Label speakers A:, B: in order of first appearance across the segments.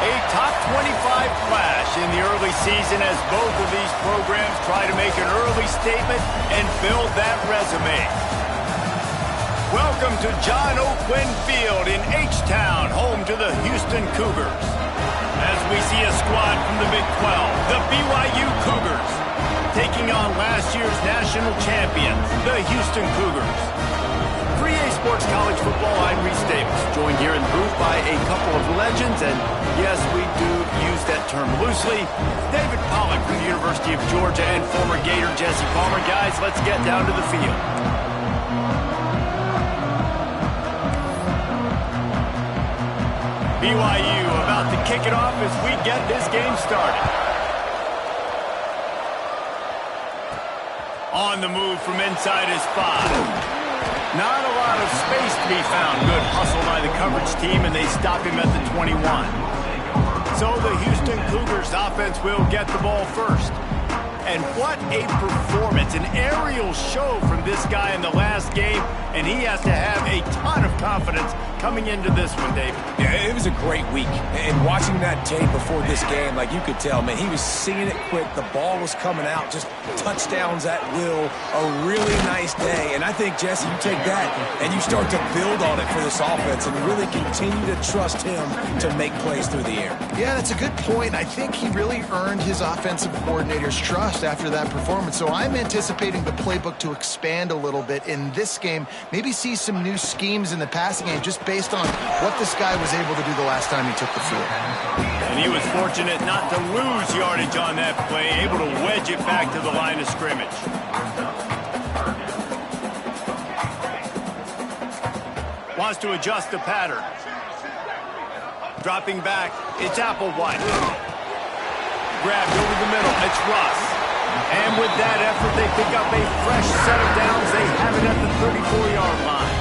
A: A top 25 flash in the early season as both of these programs try to make an early statement and build that resume. Welcome to John Oakland Field in H-Town, home to the Houston Cougars. As we see a squad from the Big 12, the BYU Cougars, taking on last year's national champions, the Houston Cougars. For EA Sports College Football, I'm Reese Davis, joined here in the booth by a couple of legends, and yes, we do use that term loosely. David Pollack from the University of Georgia and former Gator Jesse Palmer. Guys, let's get down to the field. BYU about to kick it off as we get this game started. On the move from inside his 5. Not a lot of space to be found. Good hustle by the coverage team, and they stop him at the 21. So the Houston Cougars offense will get the ball first. And what a performance, an aerial show from this guy in the last game, and he has to have a ton of confidence coming into this one, David.
B: Yeah, it was a great week. And watching that tape before this game, like you could tell, man, he was seeing it quick. The ball was coming out, just touchdowns at will. A really nice day. And I think, Jesse, you take that and you start to build on it for this offense and really continue to trust him to make plays through the air.
C: Yeah, that's a good point. I think he really earned his offensive coordinator's trust after that performance. So I'm anticipating the playbook to expand a little bit in this game. Maybe see some new schemes in the passing game just based on what this guy was able to do the last time he took the field.
A: And he was fortunate not to lose yardage on that play, able to wedge it back to the line of scrimmage. Wants to adjust the pattern. Dropping back, it's Applewhite. Grabbed over the middle, it's Russ. And with that effort, they pick up a fresh set of downs. They have it at the 34-yard line.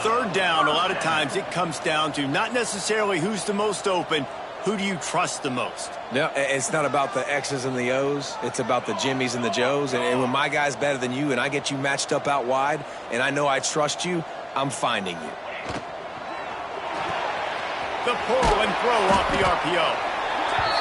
A: Third down, a lot of times it comes down to not necessarily who's the most open, who do you trust the most?
B: No, it's not about the X's and the O's. It's about the Jimmies and the Joes. And when my guy's better than you and I get you matched up out wide and I know I trust you, I'm finding you.
A: The pull and throw off the RPO.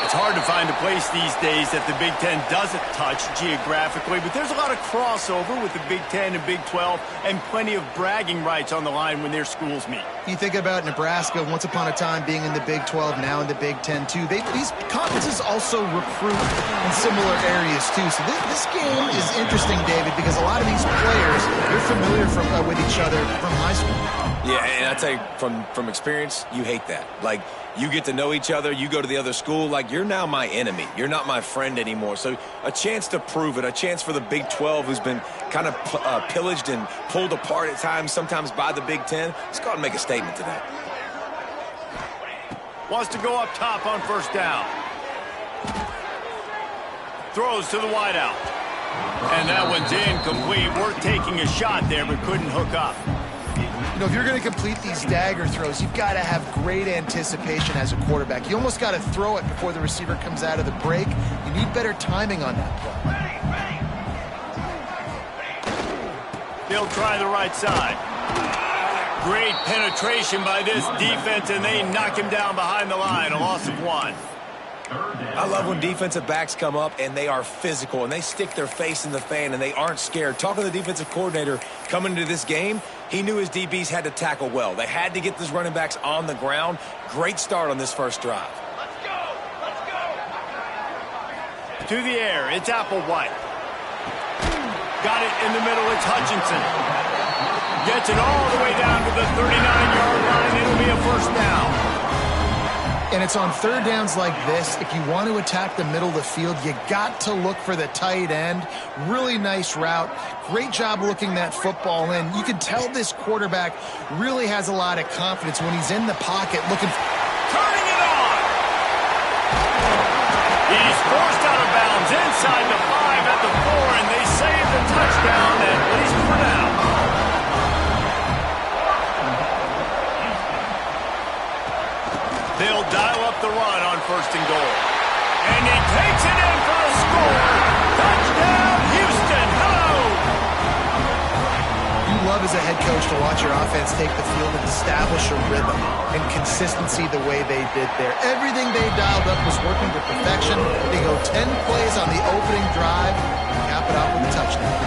A: It's hard to find a place these days that the Big Ten doesn't touch geographically, but there's a lot of crossover with the Big Ten and Big 12 and plenty of bragging rights on the line when their schools meet.
C: You think about Nebraska, once upon a time being in the Big 12, now in the Big 10 too. These conferences also recruit in similar areas too. So this game is interesting, David, because a lot of these players, they're familiar with each other from high school.
B: Yeah, and I tell you, from experience, you hate that. Like, you get to know each other, you go to the other school, like, you're now my enemy. You're not my friend anymore. So a chance to prove it, a chance for the Big 12, who's been kind of pillaged and pulled apart at times, sometimes by the Big 10. Let's go out and make a statement today.
A: Wants to go up top on first down. Throws to the wideout. And that one's incomplete. Worth taking a shot there, but couldn't hook up.
C: You know, if you're going to complete these dagger throws, you've got to have great anticipation as a quarterback. You almost got to throw it before the receiver comes out of the break. You need better timing on that play.
A: They'll try the right side. Great penetration by this defense, and they knock him down behind the line. A loss of 1.
B: I love when defensive backs come up and they are physical and they stick their face in the fan and they aren't scared. Talking to the defensive coordinator coming into this game, he knew his DBs had to tackle well. They had to get these running backs on the ground. Great start on this first drive.
A: Let's go! Let's go! To the air, it's Applewhite. Got it in the middle, it's Hutchinson. Gets it all the way down to the 39-yard line. It'll be a first down.
C: And it's on third downs like this, if you want to attack the middle of the field, you got to look for the tight end. Really nice route. Great job looking that football in. You can tell this quarterback really has a lot of confidence when he's in the pocket looking.
A: Turning it on! He's forced out of bounds inside the 5 at the 4, and they save the touchdown, at least for now. They'll dial up the run on first and goal. And he takes it in for a score. Touchdown, Houston. Hello!
C: You love as a head coach to watch your offense take the field and establish a rhythm and consistency the way they did there. Everything they dialed up was working to perfection. They go 10 plays on the opening drive and cap it off with a touchdown.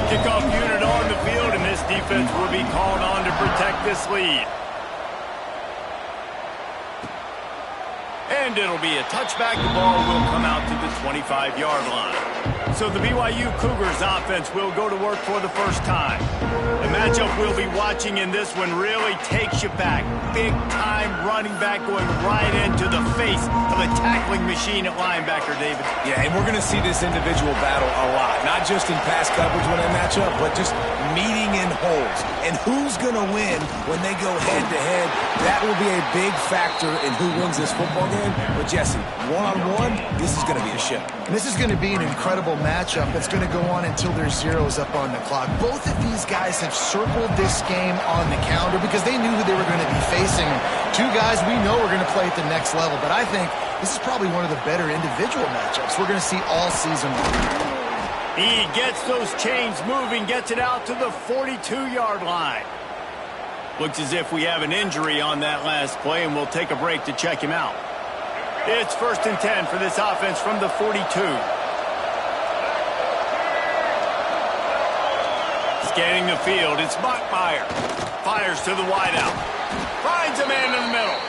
A: Kickoff unit on the field, and this defense will be called on to protect this lead. And it'll be a touchback. The ball will come out to the 25-yard line. So the BYU Cougars offense will go to work for the first time. The matchup we'll be watching in this one really takes you back. Big-time running back going right into the face of a tackling machine at linebacker, David.
B: Yeah, and we're going to see this individual battle a lot. Not just in pass coverage when they match up, but just meeting in holes. And who's going to win when they go head-to-head? That will be a big factor in who wins this football game. But, Jesse, one-on-one, this is going to be a show.
C: And this is going to be an incredible matchup that's going to go on until there's zeros up on the clock. Both of these guys have circled this game on the calendar because they knew who they were going to be facing. Two guys we know are going to play at the next level. But I think this is probably one of the better individual matchups we're going to see all season long.
A: He gets those chains moving, gets it out to the 42-yard line. Looks as if we have an injury on that last play, and we'll take a break to check him out. It's 1st and 10 for this offense from the 42. Scanning the field, it's Bachmeier. Fires to the wideout. Finds a man in the middle.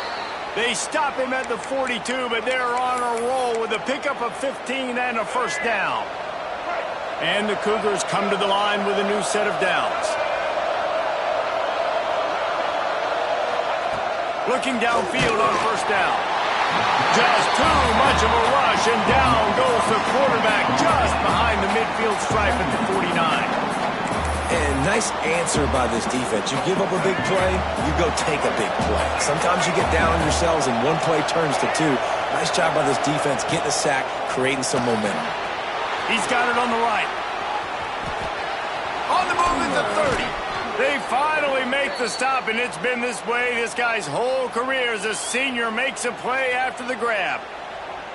A: They stop him at the 42, but they're on a roll with a pickup of 15 and a first down. And the Cougars come to the line with a new set of downs. Looking downfield on first down. Just too much of a rush, and down goes the quarterback just behind the midfield stripe at the 49.
B: And nice answer by this defense. You give up a big play, you go take a big play. Sometimes you get down on yourselves and one play turns to two. Nice job by this defense getting a sack, creating some momentum.
A: He's got it on the right. On the move at the 30. They finally make the stop, and it's been this way this guy's whole career as a senior makes a play after the grab.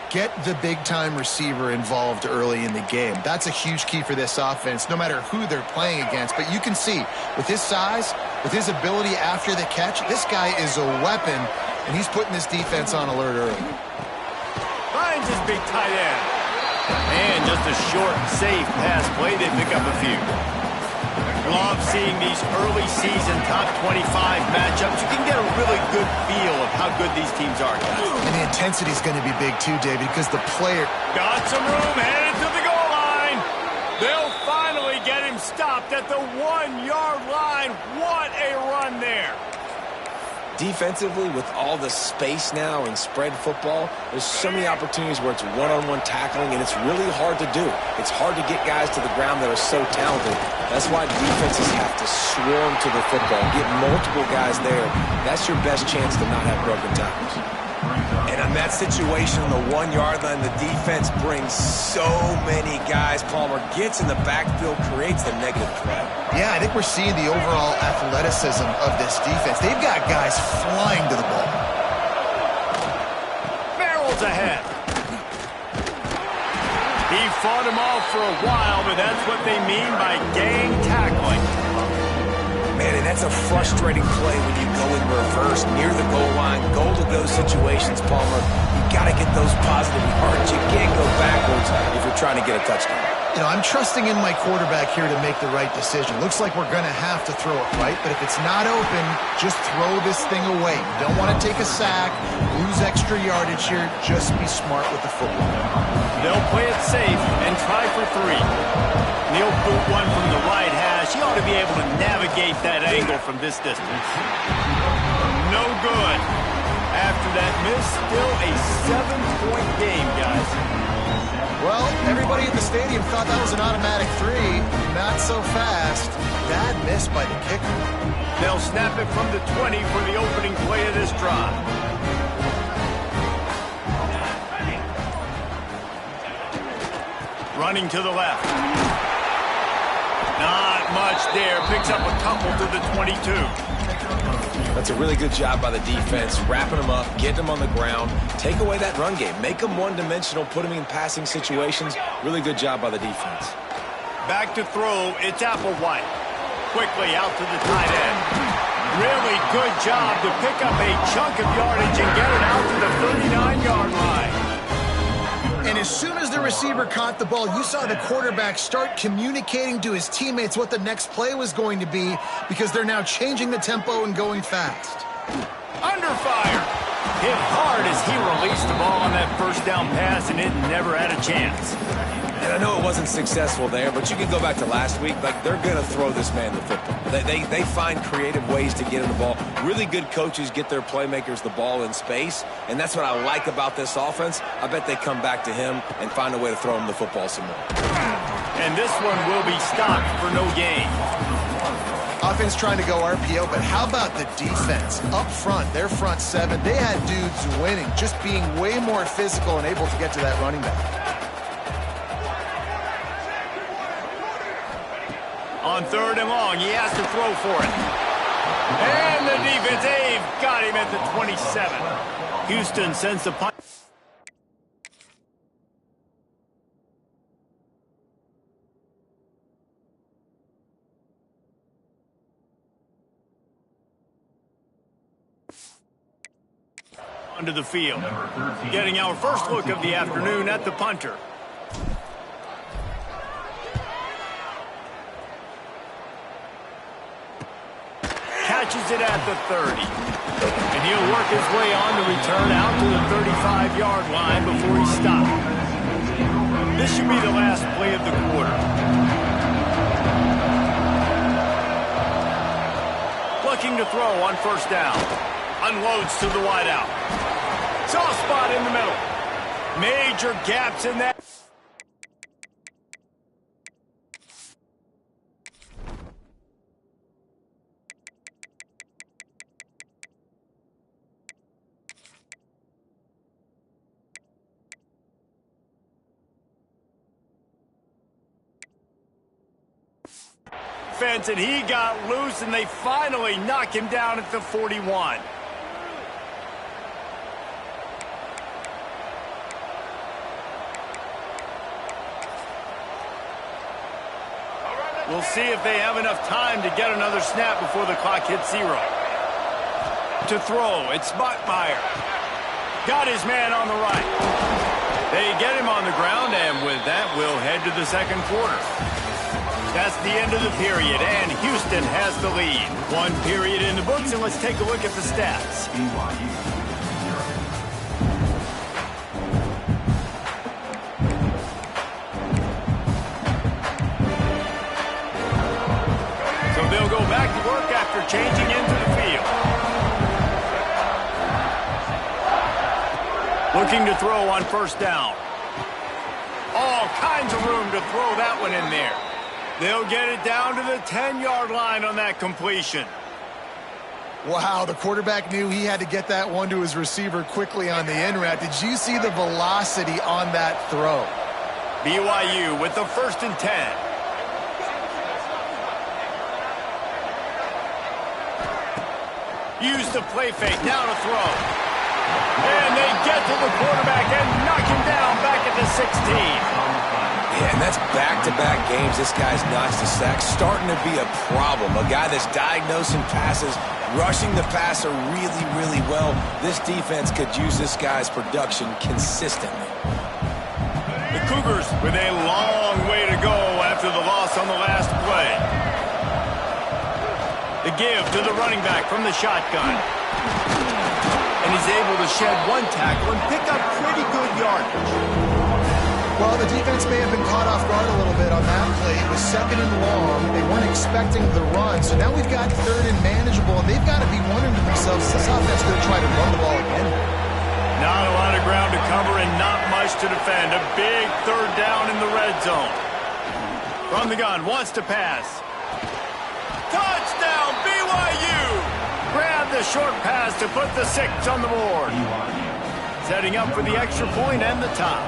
C: Get the big-time receiver involved early in the game. That's a huge key for this offense, no matter who they're playing against. But you can see, with his size, with his ability after the catch, this guy is a weapon, and he's putting this defense on alert early.
A: Finds his big tight end. And just a short, safe pass play. They pick up a few. Love seeing these early season top 25 matchups. You can get a really good feel of how good these teams are, guys.
C: And the intensity is going to be big too, David, because the player...
A: Got some room, headed to the goal line. They'll finally get him stopped at the 1-yard line. What a run there.
B: Defensively, with all the space now and spread football, there's so many opportunities where it's one-on-one tackling, and it's really hard to do. It's hard to get guys to the ground that are so talented. That's why defenses have to swarm to the football, get multiple guys there. That's your best chance to not have broken tackles. And on that situation on the 1-yard line, the defense brings so many guys. Palmer gets in the backfield, creates the negative play.
C: Yeah, I think we're seeing the overall athleticism of this defense. They've got guys flying to the ball.
A: Barrels ahead. He fought him off for a while, but that's what they mean by gang tackling.
B: Man, and that's a frustrating play when you go in reverse near the goal line, goal-to-go situations, Palmer. You got to get those positive yards. You can't go backwards if you're trying to get a touchdown.
C: You know, I'm trusting in my quarterback here to make the right decision. Looks like we're going to have to throw it right, but if it's not open, just throw this thing away. You don't want to take a sack, lose extra yardage here. Just be smart with the football.
A: They'll play it safe and try for 3. Neil boot one from the right hash. He ought to be able to navigate that angle from this distance. No good. After that miss, still a 7-point game, guys.
C: Well, everybody at the stadium thought that was an automatic 3. Not so fast. Bad miss by the kicker.
A: They'll snap it from the 20 for the opening play of this drive. Running to the left. Not much there. Picks up a couple to the 22.
B: That's a really good job by the defense, wrapping them up, getting them on the ground, take away that run game, make them one-dimensional, put them in passing situations. Really good job by the defense.
A: Back to throw, it's Applewhite. quickly out to the tight end. Really good job to pick up a chunk of yardage and get it out to the 39-yard line.
C: And as soon as the receiver caught the ball, you saw the quarterback start communicating to his teammates what the next play was going to be, because they're now changing the tempo and going fast.
A: Under fire. Hit hard as he released the ball on that first down pass, and it never had a chance.
B: And I know it wasn't successful there, but you can go back to last week. Like, they're going to throw this man the football. They find creative ways to get him the ball. Really good coaches get their playmakers the ball in space, and that's what I like about this offense. I bet they come back to him and find a way to throw him the football some more.
A: And this one will be stopped for no gain.
C: Offense trying to go RPO, but how about the defense? Up front, their front seven, they had dudes winning, just being way more physical and able to get to that running back.
A: On 3rd and long, he has to throw for it. And the defense, they've got him at the 27. Houston sends the punt. Onto the field. Getting our first look of the afternoon at the punter. Catches it at the 30. And he'll work his way on to return out to the 35-yard line before he stopped. This should be the last play of the quarter. Looking to throw on 1st down. Unloads to the wideout. Soft spot in the middle. Major gaps in that. Fence, and he got loose, and they finally knock him down at the 41. We'll see if they have enough time to get another snap before the clock hits 0. To throw, it's Buckmeyer. Got his man on the right. They get him on the ground, and with that, we'll head to the 2nd quarter. That's the end of the period, and Houston has the lead. 1 period in the books, and let's take a look at the stats. So they'll go back to work after changing into the field. Looking to throw on 1st down. All kinds of room to throw that one in there. They'll get it down to the 10-yard line on that completion.
C: Wow, the quarterback knew he had to get that one to his receiver quickly on the in route. Did you see the velocity on that throw?
A: BYU with the 1st and 10. Use the play fake, now to throw. And they get to the quarterback and knock him down back at the 16.
B: Yeah, and that's back-to-back games this guy's notched a sack. Starting to be a problem. A guy that's diagnosing passes, rushing the passer really, really well. This defense could use this guy's production consistently.
A: The Cougars with a long way to go after the loss on the last play. The give to the running back from the shotgun. And he's able to shed 1 tackle and pick up pretty good yardage.
C: Well, the defense may have been caught off guard a little bit on that play. It was 2nd and long. They weren't expecting the run. So now we've got 3rd and manageable, and they've got to be wondering to themselves, is this offense going to try to run the ball again?
A: Not a lot of ground to cover and not much to defend. A big 3rd down in the red zone. From the gun, wants to pass. Touchdown, BYU! Grab the short pass to put the 6 on the board. Setting up for the extra point and the top.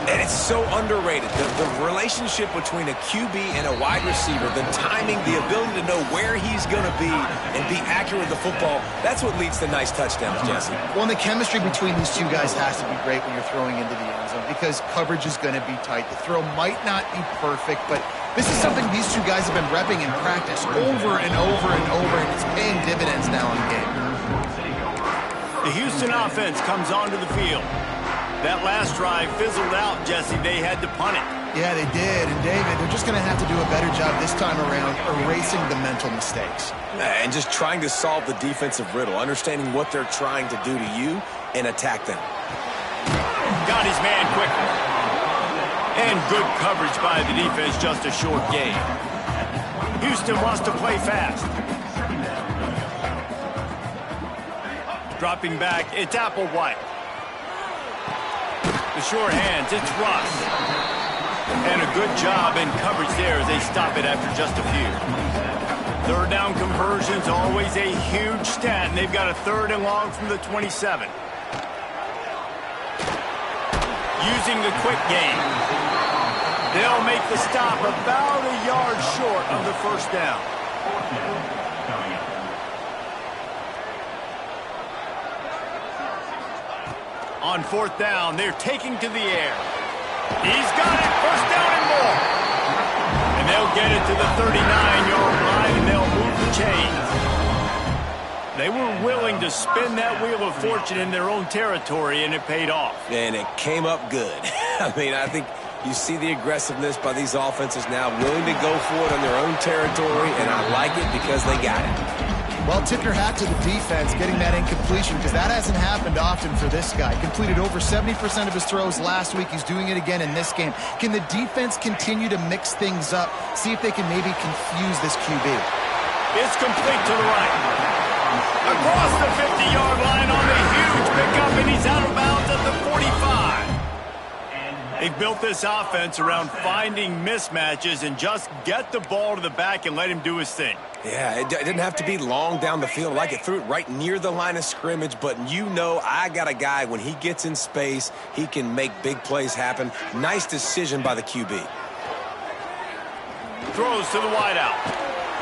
B: And it's so underrated. The relationship between a QB and a wide receiver, the timing, the ability to know where he's going to be and be accurate with the football, that's what leads to nice touchdowns, Jesse.
C: Well, and the chemistry between these two guys has to be great when you're throwing into the end zone because coverage is going to be tight. The throw might not be perfect, but this is something these two guys have been repping in practice over and over and over, and it's paying dividends now in game.
A: The Houston offense comes onto the field. That last drive fizzled out, Jesse. They had to punt it.
C: Yeah, they did. And, David, they're just going to have to do a better job this time around erasing the mental mistakes.
B: And just trying to solve the defensive riddle, understanding what they're trying to do to you and attack them.
A: Got his man quickly. And good coverage by the defense, just a short gain. Houston wants to play fast. Dropping back, it's Applewhite. The short hands, it's Russ. And a good job in coverage there as they stop it after just a few. Third down conversions, always a huge stat, and they've got a 3rd and long from the 27. Using the quick game. They'll make the stop about a yard short of the 1st down. On 4th down, they're taking to the air. He's got it, 1st down and more. And they'll get it to the 39-yard line, and they'll move the chains. They were willing to spin that wheel of fortune in their own territory, and it paid off.
B: And it came up good. I mean, I think you see the aggressiveness by these offenses now, willing to go for it on their own territory, and I like it because they got it.
C: Well, tip your hat to the defense getting that incompletion because that hasn't happened often for this guy. Completed over 70% of his throws last week. He's doing it again in this game. Can the defense continue to mix things up? See if they can maybe confuse this QB.
A: It's complete to the right. Across the 50-yard line on the huge pickup, and he's out of bounds at the 45. They've built this offense around finding mismatches and just get the ball to the back and let him do his thing.
B: Yeah, it didn't have to be long down the field. Like it threw it right near the line of scrimmage, but you know I got a guy, when he gets in space, he can make big plays happen. Nice decision by the QB.
A: Throws to the wideout.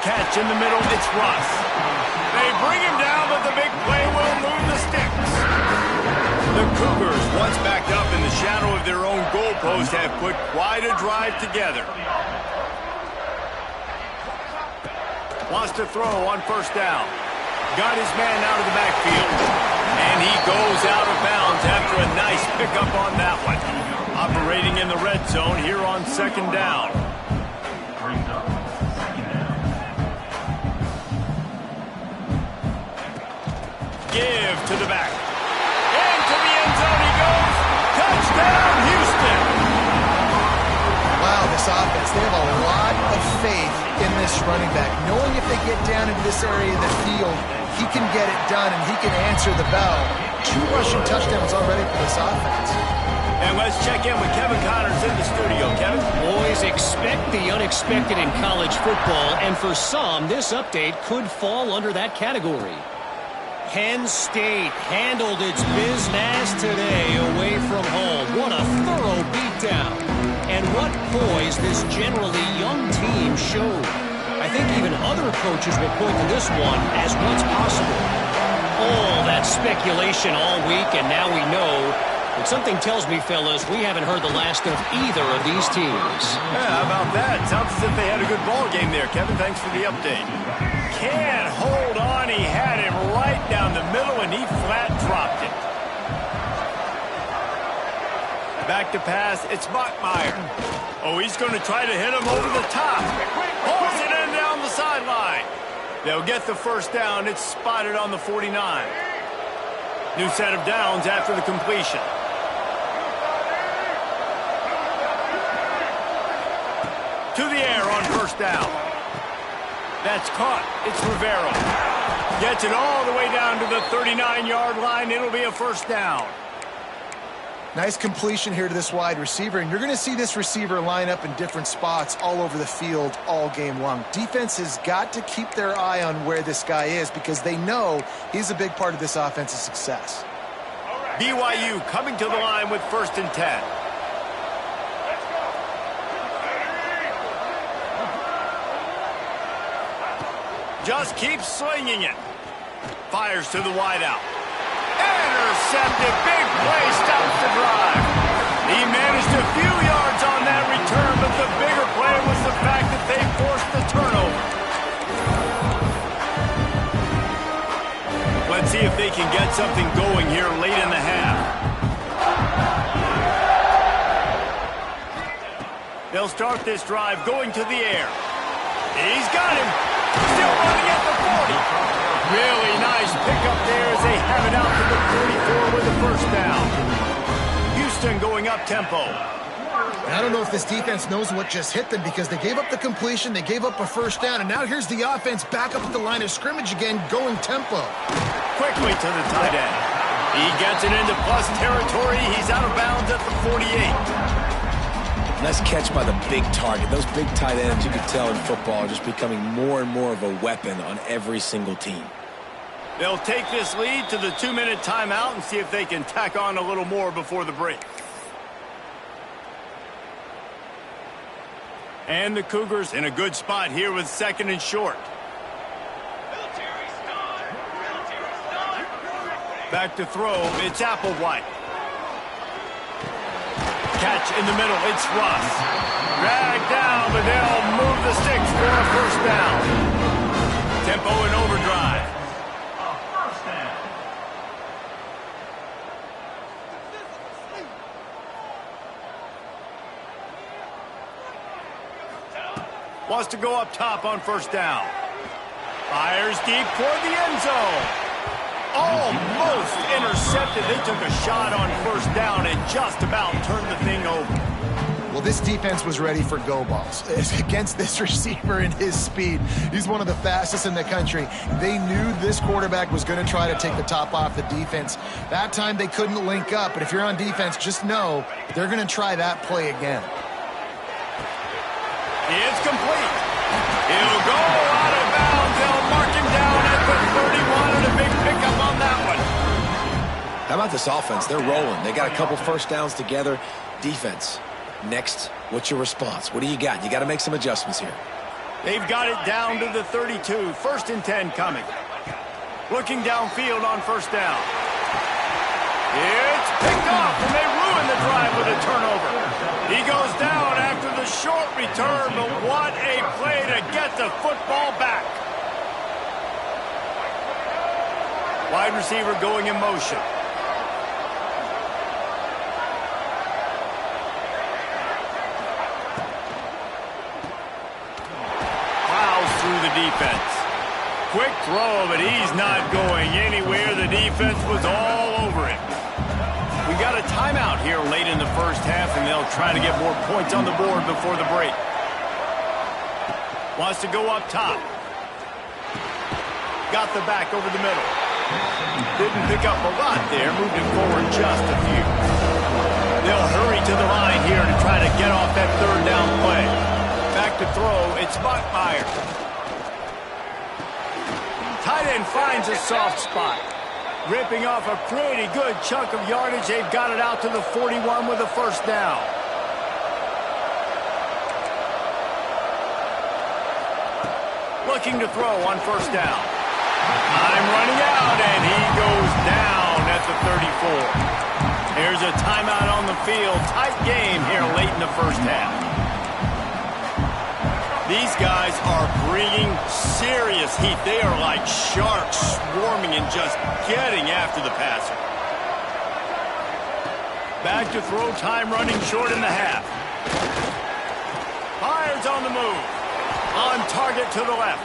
A: Catch in the middle, it's Russ. They bring him down, but the big play will move the sticks. The Cougars, once backed up in the shadow of their own goalpost, have put quite a drive together. Wants to throw on 1st down. Got his man out of the backfield. And he goes out of bounds after a nice pickup on that one. Operating in the red zone here on 2nd down. Give to the back. Into the end zone he goes. Touchdown, Houston.
C: Wow, this offense, they have a lot of faith in this running back. Knowing if they get down into this area of the field, he can get it done and he can answer the bell. 2 rushing touchdowns already for this offense.
A: And let's check in with Kevin Connors in the studio. Kevin?
D: Boys, expect the unexpected in college football, and for some, this update could fall under that category. Penn State handled its business today away from home. What a thorough beatdown. And what poise this generally young team showed. I think even other coaches will point to this one as what's possible. All that speculation all week, and now we know. But something tells me, fellas, we haven't heard the last of either of these teams.
A: Yeah, how about that? Sounds as if they had a good ball game there, Kevin. Thanks for the update. Can't hold on. He had him right down the middle, and he flat dropped it. Back to pass. It's Bachmeier. Oh, he's going to try to hit him over the top. Pulls it in down the sideline. They'll get the 1st down. It's spotted on the 49. New set of downs after the completion. To the air on 1st down. That's caught. It's Rivera. Gets it all the way down to the 39-yard line. It'll be a 1st down.
C: Nice completion here to this wide receiver, and you're going to see this receiver line up in different spots all over the field all game long. Defense has got to keep their eye on where this guy is because they know he's a big part of this offense's success.
A: BYU coming to the line with 1st and 10. Just keeps slinging it. Fires to the wideout. Intercepted. Big play. Stops the drive. He managed a few yards on that return, but the bigger play was the fact that they forced the turnover. Let's see if they can get something going here late in the half. They'll start this drive going to the air. He's got him. Still running at the 40. Really nice pickup there as they have it out to the 34 with the first down. Houston going up tempo.
C: I don't know if this defense knows what just hit them because they gave up the completion, they gave up a first down, and now here's the offense back up at the line of scrimmage again, going tempo.
A: Quickly to the tight end. He gets it into plus territory. He's out of bounds at the 48.
B: Nice catch by the big target. Those big tight ends, you can tell in football, are just becoming more and more of a weapon on every single team.
A: They'll take this lead to the 2-minute timeout and see if they can tack on a little more before the break. And the Cougars in a good spot here with 2nd and short. Back to throw, it's Applewhite. Catch in the middle, it's Russ. Dragged down, but they'll move the sticks for a first down. Tempo and overdrive. First down. Wants to go up top on first down. Fires deep toward the end zone. Almost intercepted. They took a shot on first down and just about turned the thing over.
C: Well, this defense was ready for go balls. Against this receiver and his speed, he's one of the fastest in the country. They knew this quarterback was going to try to take the top off the defense. That time they couldn't link up, but if you're on defense, just know they're going to try that play again.
A: It's complete. He'll go out of bounds. They'll mark him down at the 31 and a big pickup on that one.
B: How about this offense? They're rolling. They got a couple first downs together. Defense. Next, what's your response? What do you got? You got to make some adjustments here.
A: They've got it down to the 32. 1st and 10 coming. Looking downfield on first down. It's picked off, and they ruin the drive with a turnover. He goes down after the short return, but what a play to get the football back. Wide receiver going in motion. Defense. Quick throw, but he's not going anywhere. The defense was all over it. We got a timeout here late in the first half, and they'll try to get more points on the board before the break. Wants to go up top. Got the back over the middle. Didn't pick up a lot there. Moved it forward just a few. They'll hurry to the line here to try to get off that 3rd down play. Back to throw. It's Bachmeier. Tight end finds a soft spot. Ripping off a pretty good chunk of yardage. They've got it out to the 41 with a first down. Looking to throw on first down. Time running out, and he goes down at the 34. Here's a timeout on the field. Tight game here late in the first half. These guys are bringing serious heat. They are like sharks swarming and just getting after the passer. Back to throw, time running short in the half. Fires on the move. On target to the left.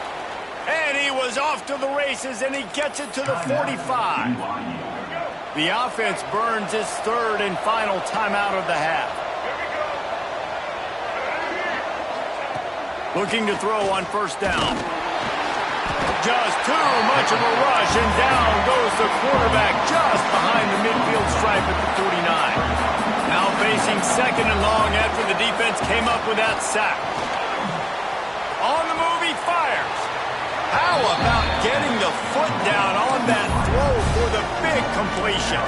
A: And he was off to the races, and he gets it to the 45. The offense burns its 3rd and final timeout of the half. Looking to throw on first down. Just too much of a rush, and down goes the quarterback just behind the midfield stripe at the 49. Now facing 2nd and long after the defense came up with that sack. On the move, he fires. How about getting the foot down on that throw for the big completion?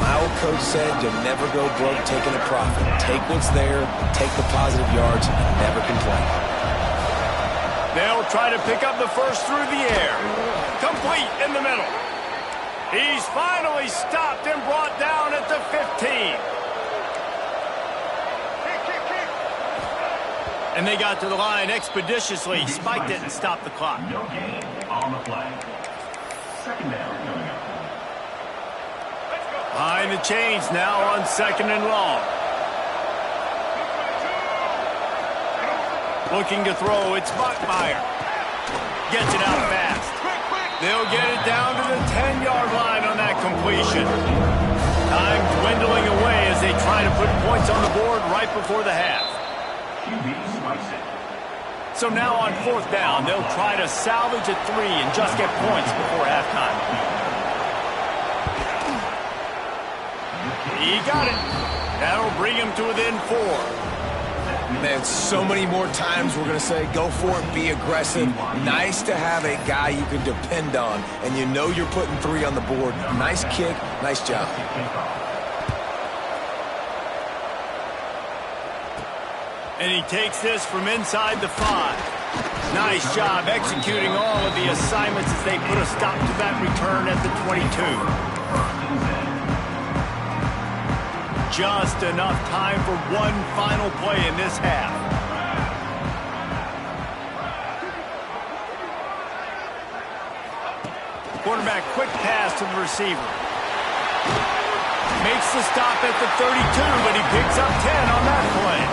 B: My old coach said you'll never go broke taking a profit. Take what's there, take the positive yards, and never complain.
A: They'll try to pick up the first through the air. Complete in the middle. He's finally stopped and brought down at the 15. And they got to the line expeditiously, spiked it and stopped the clock.
E: No gain on the play. Second down coming up.
A: Behind the chains now on 2nd and long. Looking to throw, it's Buckmeyer. Gets it out fast. They'll get it down to the 10-yard line on that completion. Time dwindling away as they try to put points on the board right before the half. So now on 4th down, they'll try to salvage a 3 and just get points before halftime. He got it. That'll bring him to within 4.
B: Man, so many more times we're going to say, go for it, be aggressive. Nice to have a guy you can depend on, and you know you're putting 3 on the board. Nice kick, nice job.
A: And he takes this from inside the 5. Nice job executing all of the assignments as they put a stop to that return at the 22. Just enough time for one final play in this half. Quarterback quick pass to the receiver. Makes the stop at the 32, but he picks up 10 on that play.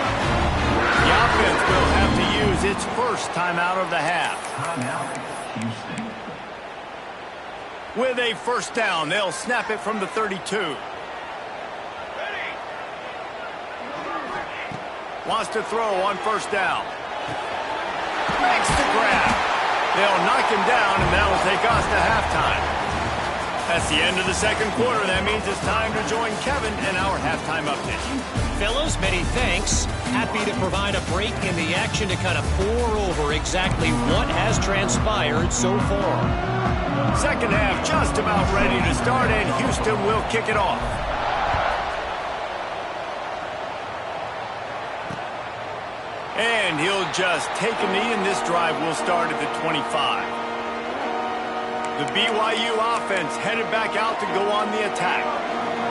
A: The offense will have to use its first timeout of the half. With a first down, they'll snap it from the 32. Wants to throw on 1st down. Makes the grab. They'll knock him down, and that'll take us to halftime. That's the end of the 2nd quarter. That means it's time to join Kevin in our halftime update.
D: Fellas, many thanks. Happy to provide a break in the action to kind of pour over exactly what has transpired so far.
A: 2nd half just about ready to start, and Houston will kick it off. And he'll just take a knee, and this drive will start at the 25. The BYU offense headed back out to go on the attack.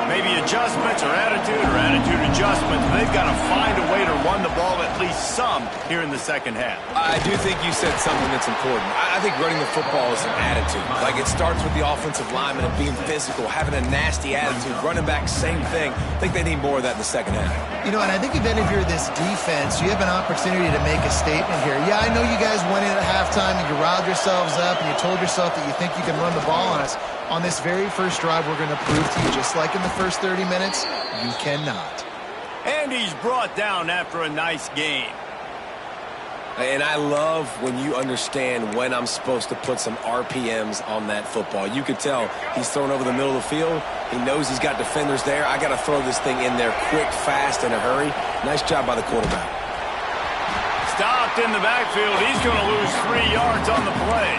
A: Maybe adjustments or attitude adjustments. They've got to find a way to run the ball at least some here in the 2nd half.
B: I do think you said something that's important. I think running the football is an attitude. Like, it starts with the offensive lineman and being physical, having a nasty attitude. Running back, same thing. I think they need more of that in the 2nd half.
C: You know, and I think if any of you are this defense, you have an opportunity to make a statement here. Yeah, I know you guys went in at halftime and you riled yourselves up and you told yourself that you think you can run the ball on us. On this very first drive, we're going to prove to you, just like in the first 30 minutes, you cannot.
A: And he's brought down after a nice gain.
B: And I love when you understand when I'm supposed to put some RPMs on that football. You could tell he's thrown over the middle of the field. He knows he's got defenders there. I got to throw this thing in there quick, fast, in a hurry. Nice job by the quarterback.
A: Stopped in the backfield. He's going to lose 3 yards on the play.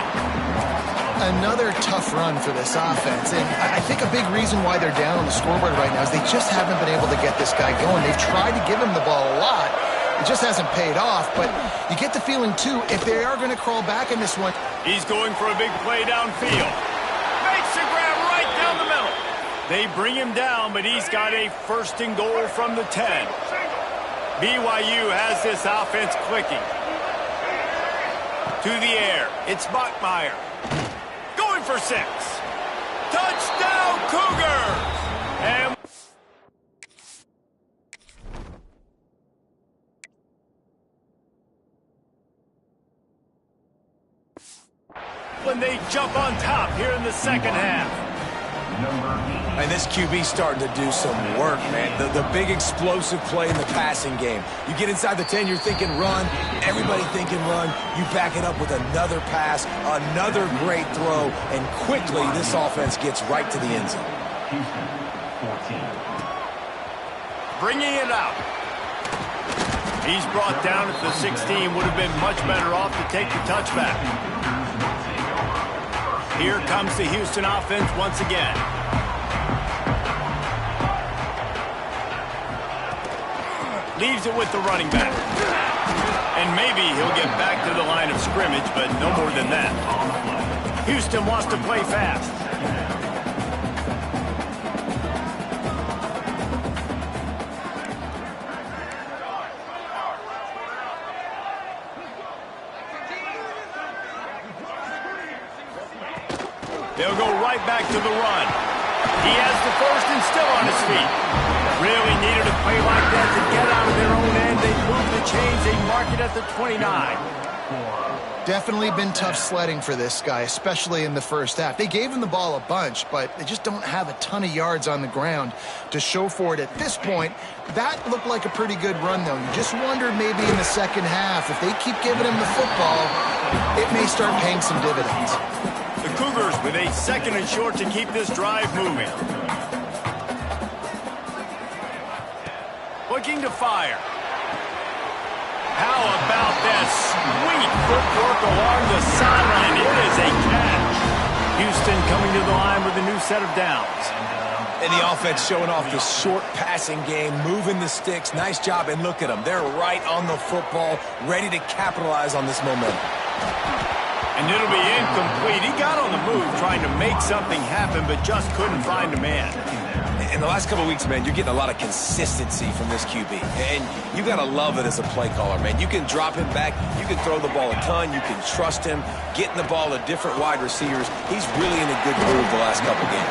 C: Another tough run for this offense, and I think a big reason why they're down on the scoreboard right now is they just haven't been able to get this guy going. They've tried to give him the ball a lot. It just hasn't paid off, but you get the feeling, too, if they are going to crawl back in this one.
A: He's going for a big play downfield. Makes a grab right down the middle. They bring him down, but he's got a 1st and goal from the 10. BYU has this offense clicking. To the air, it's Buckmeyer. Going for 6. Touchdown, Cougars! And when they jump on top here in the 2nd half.
B: And this QB's starting to do some work, man. The big explosive play in the passing game. You get inside the 10, you're thinking run. Everybody thinking run. You back it up with another pass, another great throw, and quickly this offense gets right to the end zone.
A: Bringing it out. He's brought down at the 16. Would have been much better off to take the touchback. Here comes the Houston offense once again. Leaves it with the running back. And maybe he'll get back to the line of scrimmage, but no more than that. Houston wants to play fast. They'll go right back to the run. He has the first and still on his feet. Really needed a play like that to get out of their own end. They move the chains. They mark it at the 29.
C: Definitely been tough sledding for this guy, especially in the first half. They gave him the ball a bunch, but they just don't have a ton of yards on the ground to show for it at this point. That looked like a pretty good run, though. You just wondered maybe in the second half, if they keep giving him the football, it may start paying some dividends.
A: The Cougars with a second and short to keep this drive moving. Looking to fire. How about that sweet footwork along the sideline? It is a catch. Houston coming to the line with a new set of downs.
B: And the offense showing off the short passing game, moving the sticks. Nice job, and look at them. They're right on the football, ready to capitalize on this momentum.
A: And it'll be incomplete. He got on the move trying to make something happen, but just couldn't find a man.
B: In the last couple of weeks, man, you're getting a lot of consistency from this QB. And you got to love it as a play caller, man. You can drop him back. You can throw the ball a ton. You can trust him. Getting the ball to different wide receivers. He's really in a good mood the last couple of games.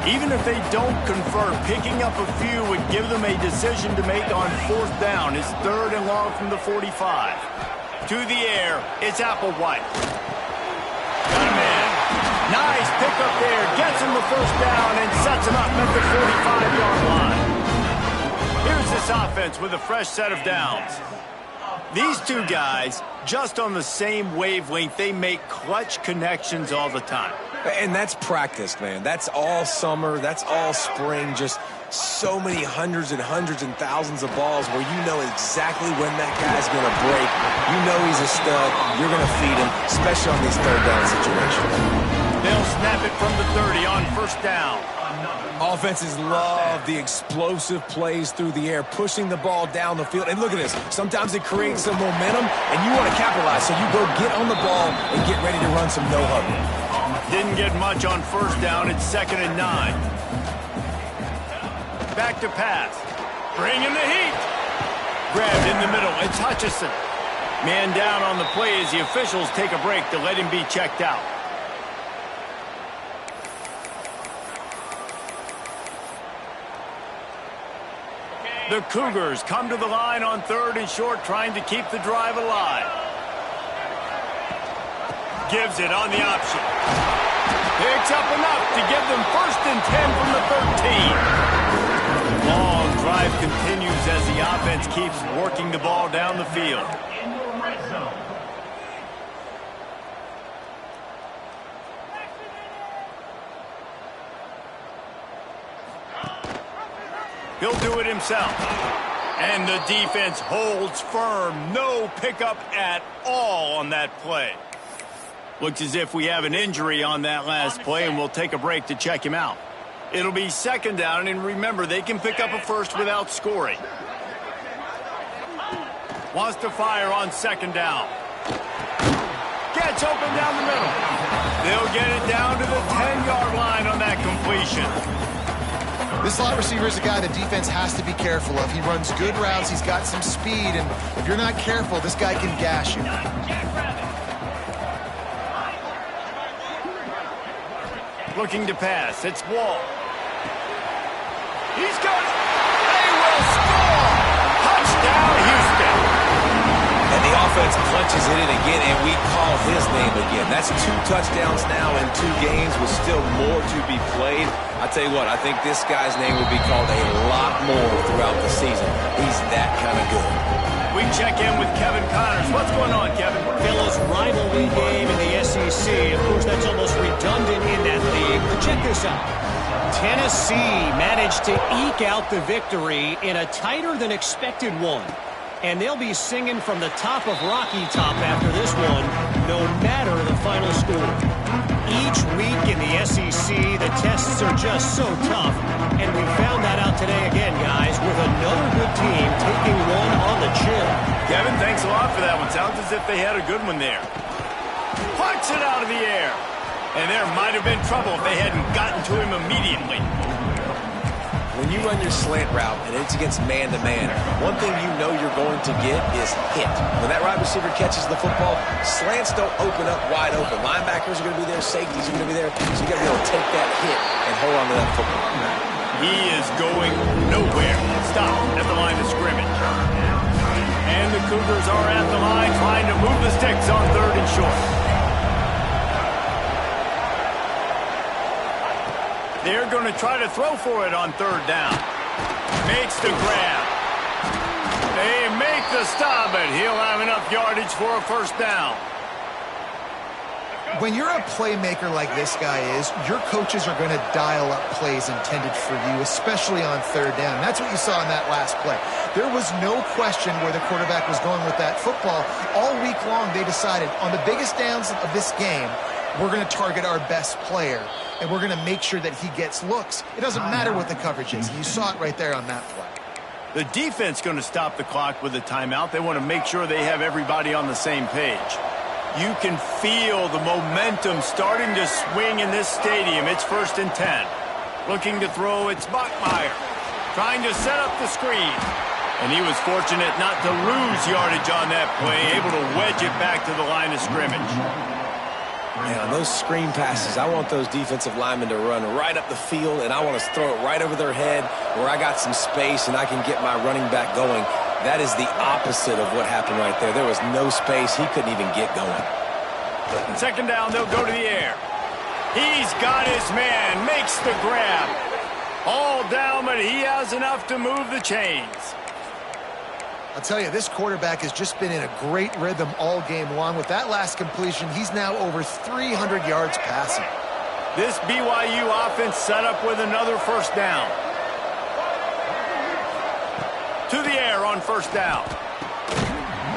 A: Even if they don't convert, picking up a few would give them a decision to make on fourth down. It's third and long from the 45. To the air, it's Applewhite. Got a man. Nice pickup there. Gets him the first down and sets him up at the 45-yard line. Here's this offense with a fresh set of downs. These two guys, just on the same wavelength, they make clutch connections all the time.
B: And that's practice, man. That's all summer. That's all spring. Just so many hundreds and thousands of balls where you know exactly when that guy's going to break. You know he's a stud. You're going to feed him, especially on these third down situations.
A: They'll snap it from the 30 on first down.
B: Offenses love the explosive plays through the air, pushing the ball down the field. And look at this. Sometimes it creates some momentum, and you want to capitalize. So you go get on the ball and get ready to run some no-huddle.
A: Didn't get much on first down. It's 2nd and 9. Back to pass. Bring in the heat. Grabbed in the middle. It's Hutchison. Man down on the play as the officials take a break to let him be checked out. The Cougars come to the line on 3rd and short, trying to keep the drive alive. Gives it on the option. Picks up enough to give them 1st and 10 from the 13. Long drive continues as the offense keeps working the ball down the field. He'll do it himself. And the defense holds firm. No pickup at all on that play. Looks as if we have an injury on that last play, and we'll take a break to check him out. It'll be 2nd down, and remember, they can pick up a first without scoring. Wants to fire on 2nd down. Gets open down the middle. They'll get it down to the 10-yard line on that completion.
C: This slot receiver is a guy the defense has to be careful of. He runs good routes. He's got some speed, and if you're not careful, this guy can gash you.
A: Looking to pass. It's Wall. He's got it. They will score. Touchdown, Houston.
B: And the offense punches it in again, and we call his name again. That's 2 touchdowns now in 2 games with still more to be played. I tell you what, I think this guy's name will be called a lot more throughout the season. He's that kind of good.
A: We check in with Kevin Connors. What's going on, Kevin?
D: Fellas, rivalry game in the SEC. Of course, that's almost redundant in that league. But check this out. Tennessee managed to eke out the victory in a tighter-than-expected one. And they'll be singing from the top of Rocky Top after this one, no matter the final score. Each week in the SEC, the tests are just so tough, and we found that
A: as if they had a good one there. Plucks it out of the air. And there might have been trouble if they hadn't gotten to him immediately.
B: When you run your slant route and it's against man-to-man, one thing you know you're going to get is hit. When that wide receiver catches the football, slants don't open up wide open. Linebackers are going to be there, safeties are going to be there, so you got to be able to take that hit and hold on to that football.
A: He is going nowhere. Stop at the line of scrimmage. And the Cougars are at the line trying to move the sticks on 3rd and short. They're going to try to throw for it on 3rd down. Makes the grab. They make the stop, but he'll have enough yardage for a 1st down.
C: When you're a playmaker like this guy is, your coaches are going to dial up plays intended for you, especially on 3rd down. And that's what you saw in that last play. There was no question where the quarterback was going with that football. All week long, they decided on the biggest downs of this game, we're going to target our best player, and we're going to make sure that he gets looks. It doesn't matter what the coverage is. You saw it right there on that play.
A: The defense going to stop the clock with a timeout. They want to make sure they have everybody on the same page. You can feel the momentum starting to swing in this stadium. It's 1st and 10. Looking to throw, it's Bachmeier. Trying to set up the screen. And he was fortunate not to lose yardage on that play, able to wedge it back to the line of scrimmage.
B: Man, on those screen passes, I want those defensive linemen to run right up the field, and I want to throw it right over their head where I got some space and I can get my running back going. That is the opposite of what happened right there. There was no space. He couldn't even get going.
A: 2nd down, they'll go to the air. He's got his man, makes the grab. All down, but he has enough to move the chains.
C: I'll tell you, this quarterback has just been in a great rhythm all game long. With that last completion, he's now over 300 yards passing.
A: This BYU offense set up with another 1st down. To the air on 1st down.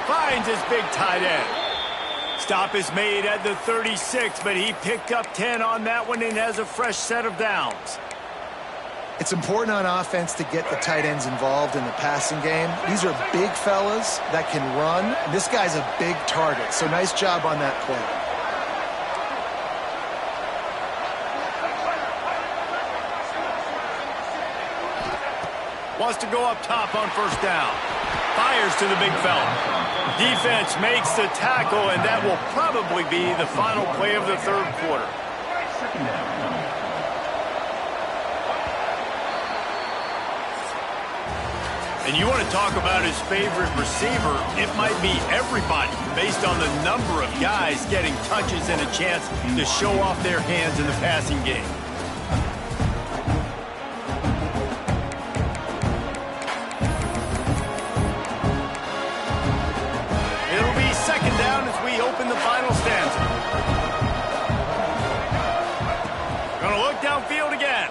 A: Finds his big tight end. Stop is made at the 36, but he picked up 10 on that one and has a fresh set of downs.
C: It's important on offense to get the tight ends involved in the passing game. These are big fellas that can run. This guy's a big target, so nice job on that play.
A: Wants to go up top on 1st down. Fires to the big fella. Defense makes the tackle, and that will probably be the final play of the 3rd quarter.
E: 2nd down.
A: And you want to talk about his favorite receiver, it might be everybody based on the number of guys getting touches and a chance to show off their hands in the passing game. It'll be 2nd down as we open the final stanza. Gonna look downfield again.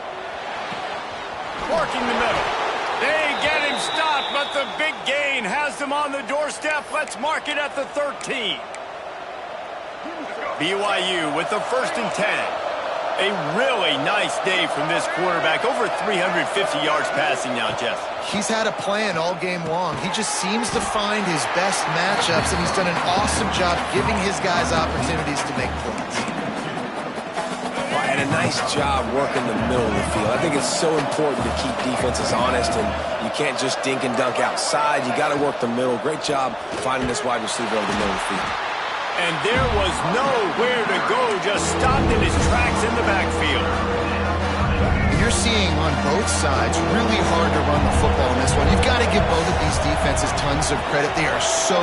A: Working the middle. They get him stopped, but the big gain has them on the doorstep. Let's mark it at the 13. BYU with the 1st and 10. A really nice day from this quarterback. Over 350 yards passing now, Jeff.
C: He's had a plan all game long. He just seems to find his best matchups, and he's done an awesome job giving his guys opportunities to make plays.
B: And a nice job working the middle of the field. I think it's so important to keep defenses honest, and you can't just dink and dunk outside. You got to work the middle. Great job finding this wide receiver over the middle of the field.
A: And there was nowhere to go, just stopped in his tracks in the backfield.
C: You're seeing on both sides really hard to run the football in this one. You've got to give both of these defenses tons of credit. They are so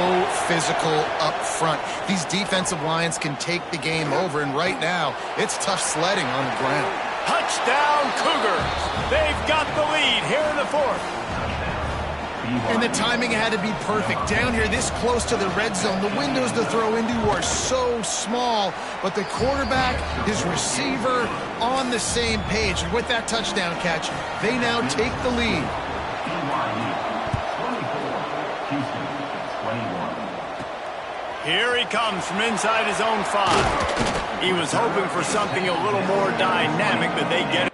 C: physical up front. These defensive lines can take the game over, and right now, it's tough sledding on the ground.
A: Touchdown, Cougars. They've got the lead here in the 4th.
C: And the timing had to be perfect. Down here, this close to the red zone, the windows to throw into are so small, but the quarterback, his receiver, on the same page. And with that touchdown catch, they now take the lead.
A: Here he comes from inside his own 5. He was hoping for something a little more dynamic, but they get it.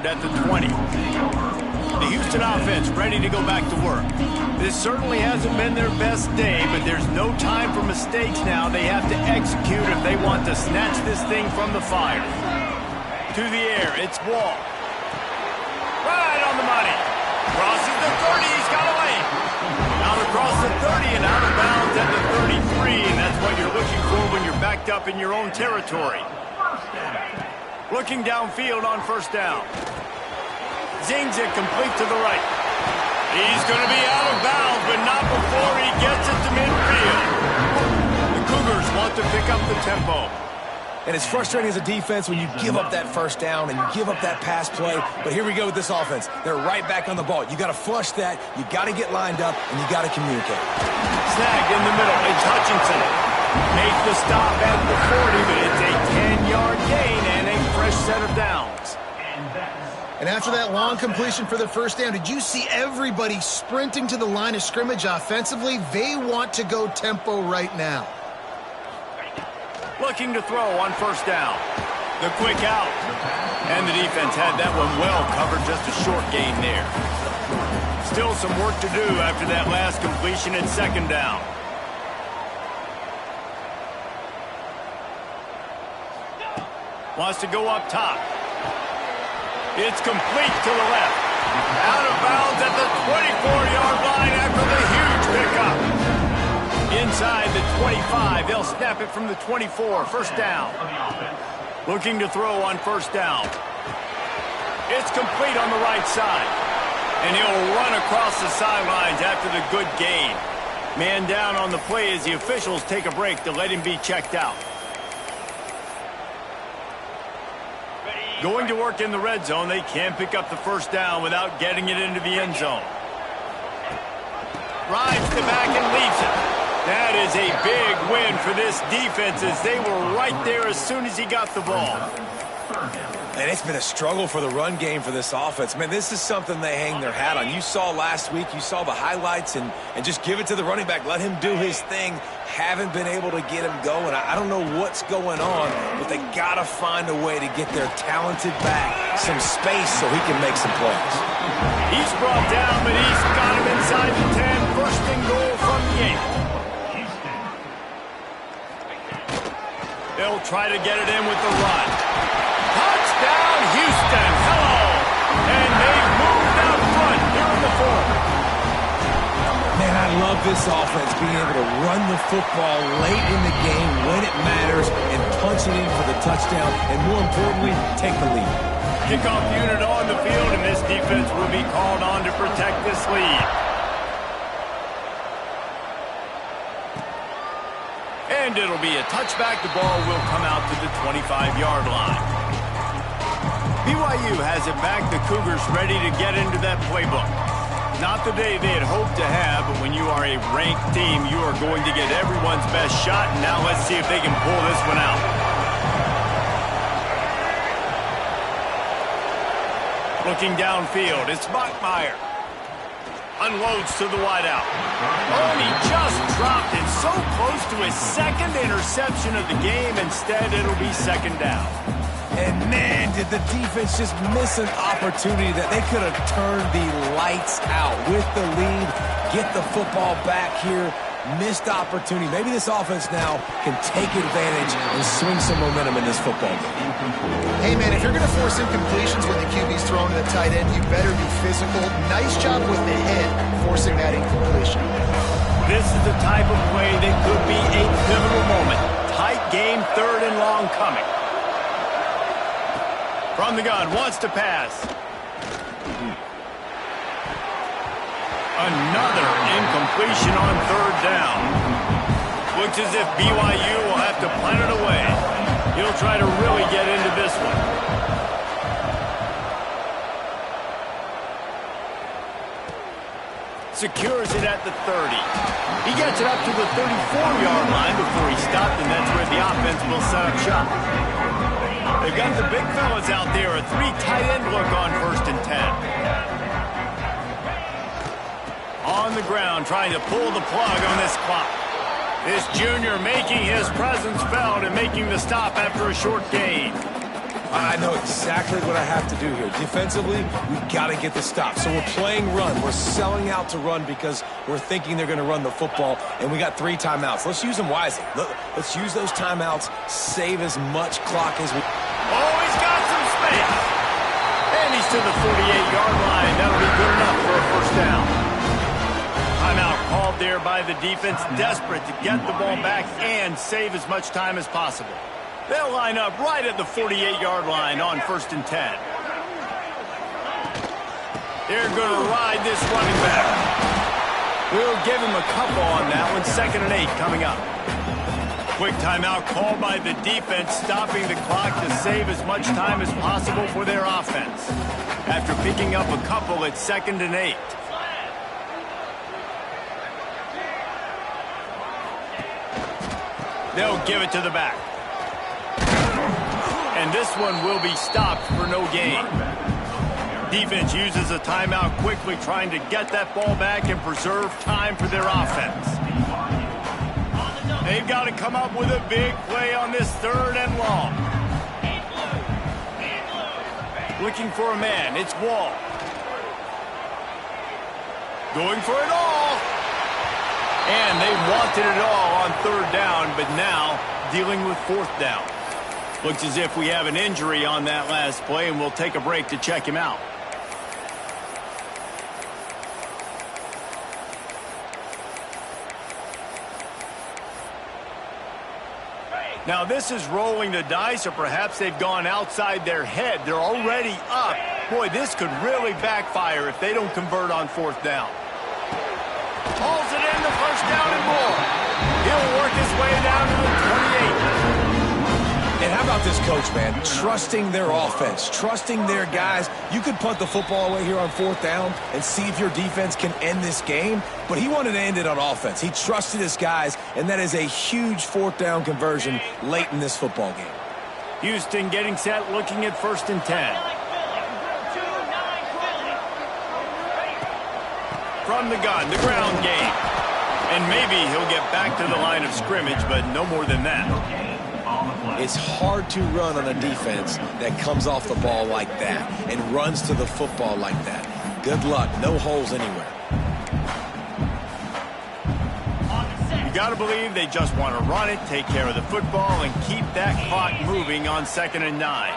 A: At the Houston offense ready to go back to work. This certainly hasn't been their best day, but there's no time for mistakes now. They have to execute if they want to snatch this thing from the fire. To the air, it's Wall. Right on the money. Crosses the 30, he's got away. Out across the 30 and out of bounds at the 33, and that's what you're looking for when you're backed up in your own territory. Looking downfield on first down. Zings it complete to the right. He's going to be out of bounds, but not before he gets it to midfield. The Cougars want to pick up the tempo.
B: And it's frustrating as a defense when you give up that first down and you give up that pass play. But here we go with this offense. They're right back on the ball. You got to flush that. You got to get lined up, and you got to communicate.
A: Snagged in the middle. It's Hutchinson. Make the stop at the 40, but it's a 10-yard gain and a fresh set of downs.
C: And after that long completion for the first down, did you see everybody sprinting to the line of scrimmage offensively? They want to go tempo right now.
A: Looking to throw on first down. The quick out. And the defense had that one well covered, just a short gain there. Still some work to do after that last completion at second down. Wants to go up top. It's complete to the left. Out of bounds at the 24-yard line after the huge pickup. Inside the 25, they'll snap it from the 24. First down. Looking to throw on first down. It's complete on the right side. And he'll run across the sidelines after the good gain. Man down on the play as the officials take a break to let him be checked out. Going to work in the red zone, they can't pick up the first down without getting it into the end zone. Rides the back and leaves it. That is a big win for this defense as they were right there as soon as he got the ball.
B: And it's been a struggle for the run game for this offense. Man, this is something they hang their hat on. You saw last week, you saw the highlights, and just give it to the running back. Let him do his thing. Haven't been able to get him going. I don't know what's going on, but they got to find a way to get their talented back some space so he can make some plays.
A: He's brought down, but he's got him inside the 10. First and goal from the 8. They'll try to get it in with the run. Touchdown, Houston. Hello. And they've moved out front here in the fourth.
B: Man, I love this offense, being able to run the football late in the game when it matters and punch it in for the touchdown, and more importantly, take the lead.
A: Kickoff unit on the field, and this defense will be called on to protect this lead. And it'll be a touchback. The ball will come out to the 25-yard line. BYU has it back. The Cougars ready to get into that playbook. Not the day they had hoped to have, but when you are a ranked team, you are going to get everyone's best shot. And now let's see if they can pull this one out. Looking downfield, it's Bachmeier. Unloads to the wideout. Oh, and he just dropped it so close to his second interception of the game. Instead, it'll be second down.
B: And man, did the defense just miss an opportunity that they could have turned the lights out with the lead, get the football back here. Missed opportunity. Maybe this offense now can take advantage and swing some momentum in this football game.
C: Hey, man, if you're going to force incompletions when the QB's throwing to the tight end, you better be physical. Nice job with the hit, forcing that incompletion.
A: This is the type of play that could be a pivotal moment. Tight game, third and long coming. From the gun, wants to pass. Another incompletion on third down. Looks as if BYU will have to punt it away. He'll try to really get into this one. Secures it at the 30. He gets it up to the 34-yard line before he stopped, and that's where the offense will set up shop. They've got the big fellas out there, a three tight end look on first and 10. On the ground, trying to pull the plug on this clock. This junior making his presence felt and making the stop after a short gain.
B: I know exactly what I have to do here. Defensively, we've got to get the stop. So we're playing run. We're selling out to run because we're thinking they're going to run the football, and we got 3 timeouts. Let's use them wisely. Let's use those timeouts, save as much clock as we...
A: Oh, he's got some space. And he's to the 48-yard line. That'll be good enough for a first down. Timeout called there by the defense, desperate to get the ball back and save as much time as possible. They'll line up right at the 48-yard line on 1st and 10. They're going to ride this running back. We'll give him a couple on that one. 2nd and 8 coming up. Quick timeout called by the defense, stopping the clock to save as much time as possible for their offense. After picking up a couple, it's 2nd and 8. They'll give it to the back. And this one will be stopped for no gain. Defense uses a timeout quickly, trying to get that ball back and preserve time for their offense. They've got to come up with a big play on this 3rd and long. Looking for a man. It's Wall. Going for it all. And they wanted it all on 3rd down, but now dealing with 4th down. Looks as if we have an injury on that last play, and we'll take a break to check him out. Now, this is rolling the dice, or perhaps they've gone outside their head. They're already up. Boy, this could really backfire if they don't convert on 4th down. Hauls it in the 1st down and more. He'll work his way down to the 28.
B: And how about this coach, man? Trusting their offense, trusting their guys. You could punt the football away here on 4th down and see if your defense can end this game, but he wanted to end it on offense. He trusted his guys, and that is a huge 4th down conversion late in this football game.
A: Houston getting set, looking at 1st and 10. From the gun, the ground game. And maybe he'll get back to the line of scrimmage, but no more than that.
B: It's hard to run on a defense that comes off the ball like that and runs to the football like that. Good luck. No holes anywhere.
A: You got to believe they just want to run it, take care of the football, and keep that clock moving on 2nd and 9.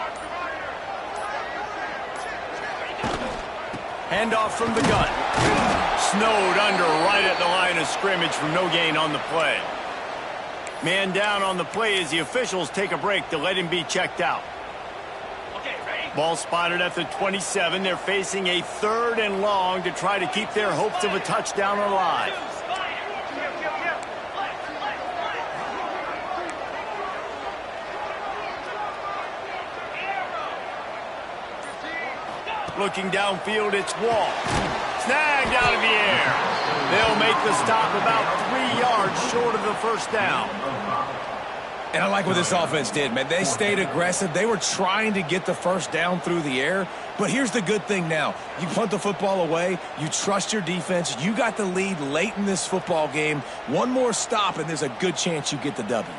A: Handoff from the gun. Snowed under right at the line of scrimmage from no gain on the play. Man down on the play as the officials take a break to let him be checked out. Ball spotted at the 27. They're facing a 3rd and long to try to keep their hopes of a touchdown alive. Looking downfield, it's Wall. Snagged out of the air. They'll make the stop about 3 yards short of the 1st down.
B: And I like what this offense did, man. They stayed aggressive. They were trying to get the 1st down through the air. But here's the good thing now. You punt the football away. You trust your defense. You got the lead late in this football game. One more stop, and there's a good chance you get the W.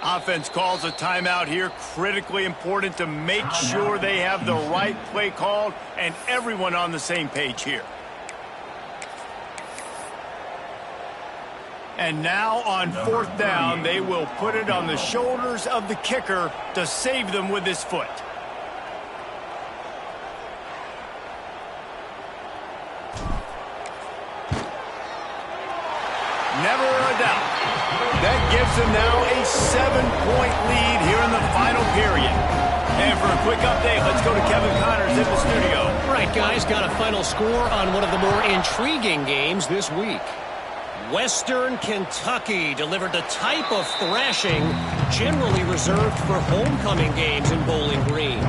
A: Offense calls a timeout here. Critically important to make sure they have the right play called and everyone on the same page here. And now on 4th down, they will put it on the shoulders of the kicker to save them with his foot. Never a doubt. That gives them now a 7-point lead here in the final period. And for a quick update, let's go to Kevin Connors in the studio.
D: Right, guys, got a final score on one of the more intriguing games this week. Western Kentucky delivered the type of thrashing generally reserved for homecoming games in Bowling Green.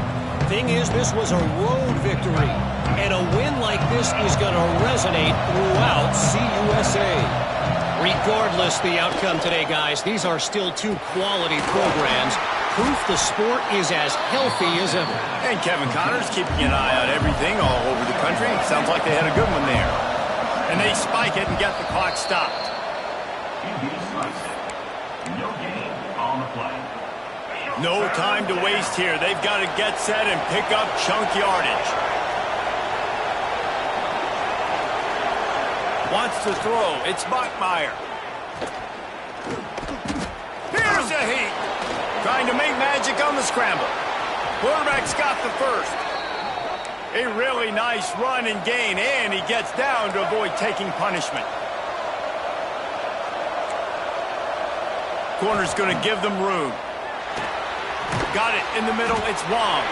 D: Thing is, this was a road victory, and a win like this is going to resonate throughout CUSA. Regardless the outcome today, guys, these are still two quality programs. Proof the sport is as healthy as ever.
A: And Kevin Connor's keeping an eye on everything all over the country. Sounds like they had a good one there. And they spike it and get the clock stopped.
E: No gain on the play.
A: No time to waste here. They've got to get set and pick up chunk yardage. Wants to throw. It's Bachmeier. Here's a heat. Trying to make magic on the scramble. Quarterback's got the first. A really nice run and gain, and he gets down to avoid taking punishment. Corner's going to give them room. Got it in the middle. It's Wong.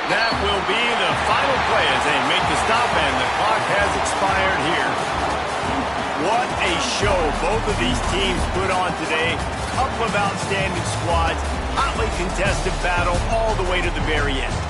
A: That will be the final play as they make the stop, and the clock has expired here. What a show both of these teams put on today. Couple of outstanding squads. Hotly contested battle all the way to the very end.